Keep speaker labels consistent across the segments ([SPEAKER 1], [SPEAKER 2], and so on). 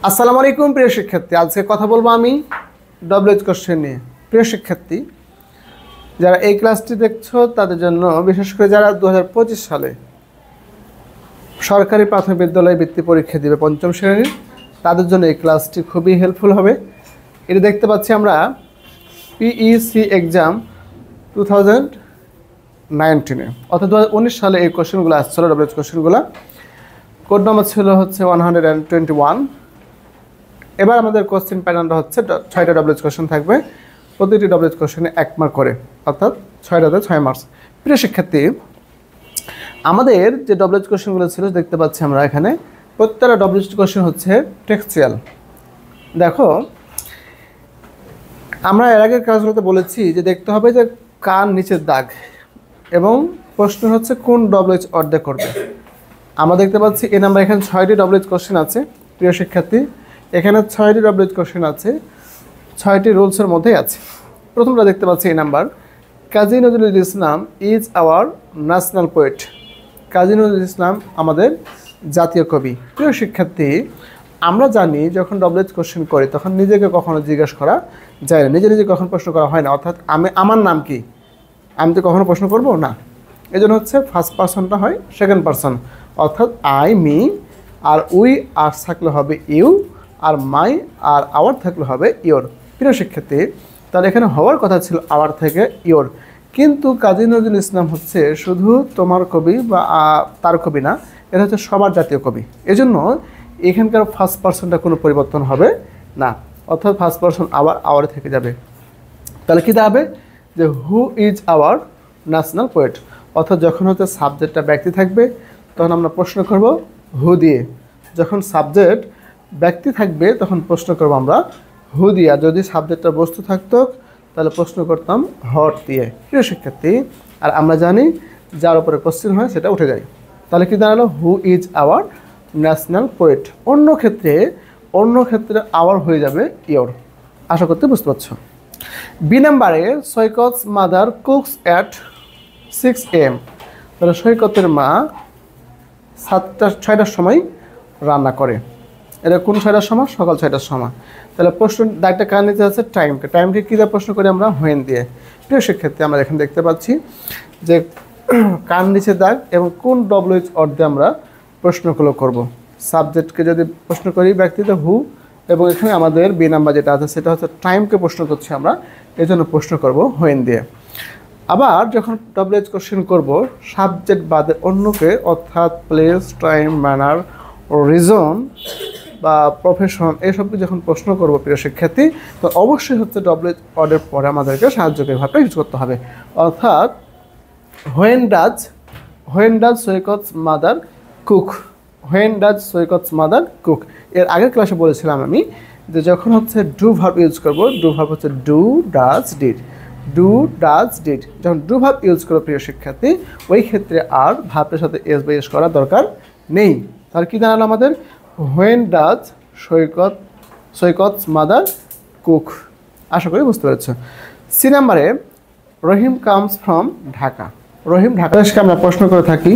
[SPEAKER 1] আসসালামু আলাইকুম প্রিয় শিক্ষার্থী, আজকে কথা বলবো আমি ডব্লিউএইচ কোশ্চেন নিয়ে। প্রিয় শিক্ষার্থী, যারা এই ক্লাসটি দেখছো তাদের জন্য, বিশেষ করে যারা 2025 সালে সরকারি প্রাথমিক বিদ্যালয়ে বৃত্তি পরীক্ষা দিবে পঞ্চম শ্রেণীর, তাদের জন্য এই ক্লাসটি খুবই হেল্পফুল হবে। এটা দেখতে পাচ্ছি আমরা পিইসি এক্সাম 2019 অর্থাৎ 2019 সালে এই কোশ্চেনগুলো আসছিল। ডব্লিউএইচ কোশ্চেনগুলো কোড নম্বর ছিল হচ্ছে 121। এবার আমাদের কোশ্চেন প্যাটার্নটা হচ্ছে 6টা ডব্লিউএইচ কোশ্চেন থাকবে, প্রতিটি ডব্লিউএইচ কোশ্চেনে 1 মার্ক করে, অর্থাৎ 6টাতে 6 মার্কস। প্রিয় শিক্ষার্থী, আমাদের যে ডব্লিউএইচ কোশ্চেনগুলো ছিল দেখতে পাচ্ছি আমরা এখানে, প্রত্যেকটা ডব্লিউএইচ কোশ্চেন হচ্ছে টেক্সচুয়াল। দেখো, আমরা এর আগের ক্লাসগুলোতে বলেছি যে দেখতে হবে যে কার নিচের দাগ, এবং প্রশ্ন হচ্ছে কোন ডব্লিউএইচ অর্ধেক করবে। আমরা দেখতে পাচ্ছি এই নাম্বার এখানে 6টি ডব্লিউএইচ কোশ্চেন আছে। প্রিয় শিক্ষার্থী, এখানে 6টি ডব্লিউএইচ কোশ্চেন আছে, 6টি রুলসের মধ্যেই আছে। প্রথমটা দেখতে পাচ্ছি এই number, Kazi Nazrul Islam is our national poet. Kazi Nazrul Islam আমাদের জাতীয় কবি। প্রিয় শিক্ষার্থী, আমরা জানি যখন ডব্লিউএইচ কোশ্চেন করি তখন নিজেকে কখনো জিজ্ঞেস করা যায় না, নিজে নিজে কখনো প্রশ্ন করা হয় না। অর্থাৎ আমার নাম কি, আমি তো কখনো প্রশ্ন করবো না। এই জন্য হচ্ছে ফার্স্ট পার্সনটা হয় সেকেন্ড পার্সন, অর্থাৎ আই, মি, আর উই আর থাকলে হবে you, R my R hour থাকলে হবে ইয়োর। প্রিয় শিক্ষার্থী, তাহলে এখানে হওয়ার কথা ছিল আওয়ার থেকে ইয়োর, কিন্তু কাজী নজরুল ইসলাম হচ্ছে শুধু তোমার কবি বা তার কবি না, এটা হচ্ছে সবার জাতীয় কবি। এজন্য এখানকার ফার্স্ট পার্সনটা কোনো পরিবর্তন হবে না, অর্থাৎ ফার্স্ট পার্সন আবার আওয়ার থেকে যাবে। তাহলে কী দাঁড়াবে যে who is our national poet, অর্থাৎ যখন হচ্ছে সাবজেক্টটা ব্যক্তি থাকবে তখন আমরা প্রশ্ন করব হু দিয়ে, যখন সাবজেক্ট ব্যক্তি থাকবে তখন প্রশ্ন করব আমরা হু দিয়ে, আর যদি সাবজেক্টটা বস্তু থাকতো তাহলে প্রশ্ন করতাম হট দিয়ে। প্রিয় শিক্ষার্থী, আর আমরা জানি যার উপরে কোশ্চেন হয় সেটা উঠে যায়। তাহলে কি দাঁড়ালো, who is our national poet. অন্য ক্ষেত্রে আওয়ার হয়ে যাবে ইয়োর। আশা করতে বুঝতে পারছো। বি নাম্বারে, Saikat's mother cooks at 6 AM। তাহলে সৈকতের মা 6টার সময় রান্না করে। এটা কোন 6টার সময়? সকাল 6টার সময়। তাহলে প্রশ্ন দাগটা কার নিতে আছে? টাইমকে কী দিয়ে প্রশ্ন করি আমরা? হোয়েন দিয়ে। প্রিয় শিক্ষার্থী, আমরা এখানে দেখতে পাচ্ছি যে কার নিচে দাগ এবং কোন ডব্লিউএইচ অর্ধে আমরা প্রশ্নগুলো করব। সাবজেক্টকে যদি প্রশ্ন করি ব্যক্তিতে হু, এবং এখানে আমাদের বি নাম্বার যেটা আছে সেটা হচ্ছে টাইমকে প্রশ্ন করছি আমরা, এই জন্য প্রশ্ন করব হোয়েন দিয়ে। আবার যখন ডব্লিউএইচ কোশ্চেন করব সাবজেক্ট বাদে অন্যকে, অর্থাৎ প্লেস, টাইম, ম্যানার, রিজন বা প্রফেশন, এইসবকে যখন প্রশ্ন করব প্রিয় শিক্ষার্থী, তো অবশ্যই হচ্ছে ডব্লিউএইচ অর্ডের পরে আমাদেরকে সাহায্যকারী ভাবটা ইউজ করতে হবে। অর্থাৎ when does Saikat's mother cook, when does Saikat's mother cook. এর আগের ক্লাসে বলেছিলাম আমি যে যখন হচ্ছে ডু ভার্ব ইউজ করব, ডু ভার্ব হচ্ছে do, does, did. Do, does, did যখন ডু ভার্ব ইউজ করো প্রিয় শিক্ষার্থী, ওই ক্ষেত্রে আর ভার্বের সাথে এস বা এস করার দরকার নেই। তাহলে কী জানালো আমাদের? When does Saikat's mother cook. আশা করি বুঝতে পেরেছো। সি নাম্বারে, রহিম কামস ফ্রম ঢাকা। রহিম ঢাকা থেকে আমরা প্রশ্ন করে থাকি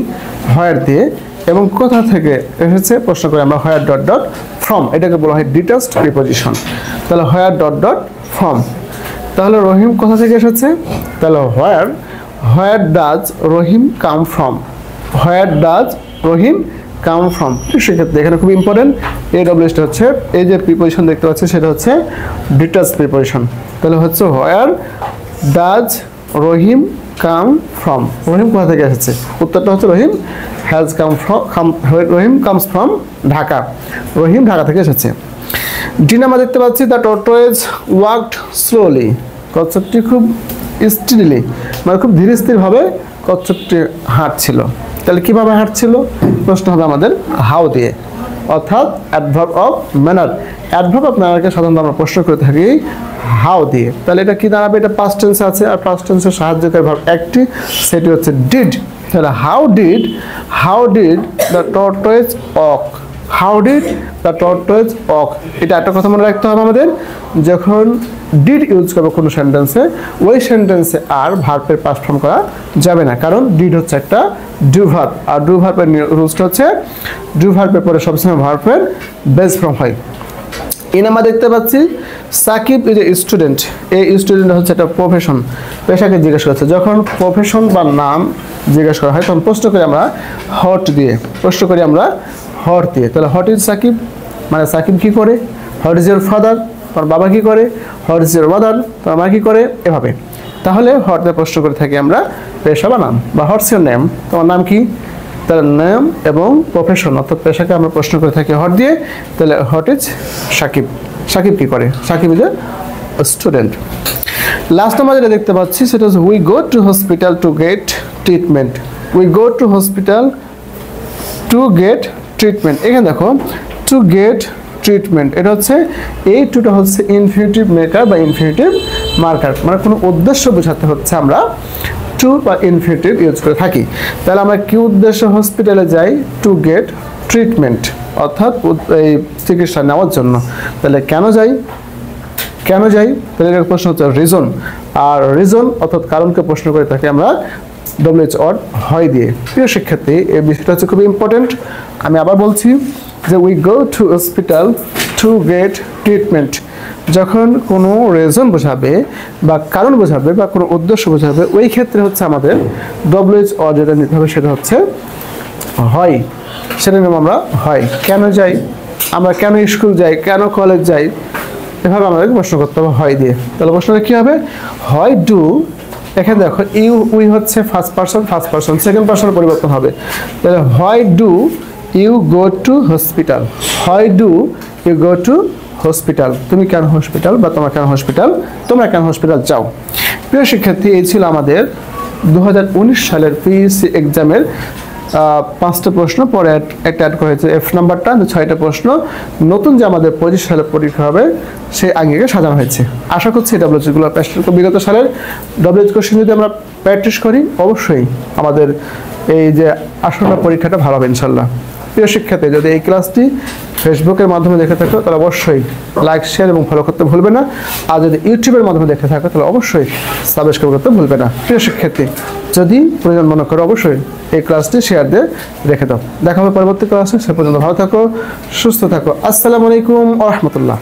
[SPEAKER 1] হোয়ার দিয়ে, এবং কোথা থেকে এসেছে প্রশ্ন করে আমরা হোয়ার ডট ডট ফ্রম, এটাকে বলা হয় ডিটেলসড প্রিপোজিশন। তাহলে হোয়ার ডট ডট ফ্রম। তাহলে রহিম কোথা থেকে এসেছে? তাহলে where does Rahim come from, where does Rahim come from. সেক্ষেত্রে এখানে খুব ইম্পর্টেন্ট, এই ডব্লিউএইচটা হচ্ছে এই যে প্রিপোজিশন দেখতে পাচ্ছি সেটা হচ্ছে ডিটেলস প্রিপোজিশন। তাহলে হচ্ছে হোয়ার ডাজ রহিম কাম ফ্রম, রহিম কোথা থেকে এসেছে? উত্তরটা হচ্ছে Rahim has come from, Rahim comes from Dhaka, Rahim Dhaka থেকে এসেছে। ডি নাম্বার দেখতে পাচ্ছি, দ্য টর্টয়েজ ওয়াকড স্লোলি। কচ্ছপটি খুব স্টিডলি, মানে খুব ধীরে স্থিরভাবে কচ্ছপটি হাঁটছিল। তাহলে কীভাবে হাঁটছিল? প্রশ্ন হবে আমাদের হাউ দিয়ে, অর্থাৎ adverb of manner. Adverb of ম্যানারকে সাধারণত আমরা প্রশ্ন করে থাকি হাউ দিয়ে। তাহলে এটা কী দাঁড়াবে? এটা পাস্ট টেন্সে আছে, আর পাস্ট টেন্সের সাহায্যকারী ভার্ব একটি, সেটি হচ্ছে ডিড। তাহলে how did the টর্টয়েজ walk, how did the টর্টয়েজ walk. এটা একটা কথা মনে রাখতে হবে আমাদের, যখন ডিড ইউজ করবো কোনো সেন্টেন্সে, ওই সেন্টেন্সে আর ভার্বের পাস্ট ফর্ম করা যাবে না, কারণ ডিড হচ্ছে একটা ডু ভার্ব, আর ডু ভার্বের রুলসটা হচ্ছে ডু ভার্বের পরে সবসময় ভার্বের বেস ফর্ম হয়। ইন আমরা দেখতে পাচ্ছি সাকিব ইজ এ স্টুডেন্ট। এই স্টুডেন্ট হচ্ছে একটা প্রফেশন, পেশাকে জিজ্ঞেস করছে। যখন প্রফেশন বা নাম জিজ্ঞেস করা হয় তখন প্রশ্ন করি আমরা হট দিয়ে, তাহলে হট ইজ সাকিব মানে সাকিব কি করে, হট ইজ ইউর ফাদার তোমার বাবা কি করে, হট ইজ ইউর মাদার তোমার মা কি করে, এভাবে। তাহলে হট দিয়ে প্রশ্ন করে থাকি আমরা পেশা বা নাম, বা হটস ইউর নেম তোমার নাম কি, তাহলে নেম এবং প্রফেশন অর্থাৎ পেশাকে আমরা প্রশ্ন করে থাকি হট দিয়ে। তাহলে হট ইজ সাকিব, সাকিব কি করে, Sakib is a student. Last আমরা যেটা দেখতে পাচ্ছি সেটা হচ্ছে we go to hospital to get treatment. We go to hospital to get treatment. এখানে দেখো টু গেট ট্রিটমেন্ট, এটা হচ্ছে এই টুটা হচ্ছে ইনফিনিটিভ মেকার বা ইনফিনিটিভ মার্কার, মানে কোনো উদ্দেশ্য বোঝাতে হচ্ছে আমরা টু বা ইনফিনিটিভ ইউজ করে থাকি। তাহলে আমরা কি উদ্দেশ্যে হসপিটালে যাই, টু গেট ট্রিটমেন্ট অর্থাৎ এই চিকিৎসা নেওয়ার জন্য। তাহলে কেন যাই, তাহলে এর প্রশ্ন হচ্ছে রিজন, আর রিজন অর্থাৎ কারণকে প্রশ্ন করে থাকি আমরা WH অর হয় দিয়ে। প্রিয় শিক্ষার্থী এই বিষয়টা হচ্ছে খুবই ইম্পর্টেন্ট। আমি আবার বলছি যে we go to hospital to get treatment, যখন কোনো রিজন বোঝাবে বা কারণ বোঝাবে বা কোনো উদ্দেশ্য বোঝাবে ওই ক্ষেত্রে হচ্ছে আমাদের WH অর যেটা নিতে হবে সেটা হচ্ছে হয়, সেটা নেব আমরা হয়। কেন যাই আমরা, কেন স্কুল যাই, কেন কলেজ যাই, এভাবে আমাদের প্রশ্ন করতে হবে হয় দিয়ে। তাহলে প্রশ্নটা কী হবে, হয় ডু, এখানে দেখো ইউ উই হচ্ছে ফার্স্ট পারসন সেকেন্ড পারসন পরিবর্তন হবে। তাহলে হয় do you go to hospital, হয় do you go to hospital, তুমি কেন হসপিটাল বা তোমরা কেন হসপিটাল যাও। প্রিয় শিক্ষার্থী এই ছিল আমাদের 2019 সালের পিএসসি এক্সামের 5টা প্রশ্ন, পরে একটা অ্যাড করা হয়েছে F নাম্বারটা, 6টা প্রশ্ন নতুন যে আমাদের 25 সালের পরীক্ষা হবে সেই আগে সাজানো হয়েছে। আশা করছি WHগুলো বিগত সালের WH কোশ্চেন যদি আমরা প্র্যাকটিস করি অবশ্যই আমাদের এই যে আসন্ন পরীক্ষাটা ভালো হবে ইনশাল্লাহ। প্রিয় শিক্ষার্থী যদি এই ক্লাসটি ফেসবুকের মাধ্যমে দেখে থাকো তাহলে অবশ্যই লাইক শেয়ার এবং ফলো করতে ভুলবে না, আর যদি ইউটিউবের মাধ্যমে দেখে থাকো তাহলে অবশ্যই সাবস্ক্রাইব করতে ভুলবে না। প্রিয় শিক্ষার্থী যদি প্রয়োজন মনে করো অবশ্যই এই ক্লাসটি শেয়ার দিয়ে রেখে দাও। দেখা হবে পরবর্তী ক্লাসে, সে পর্যন্ত ভালো থাকো, সুস্থ থাকো। আসসালামু আলাইকুম ওয়া রাহমাতুল্লাহ।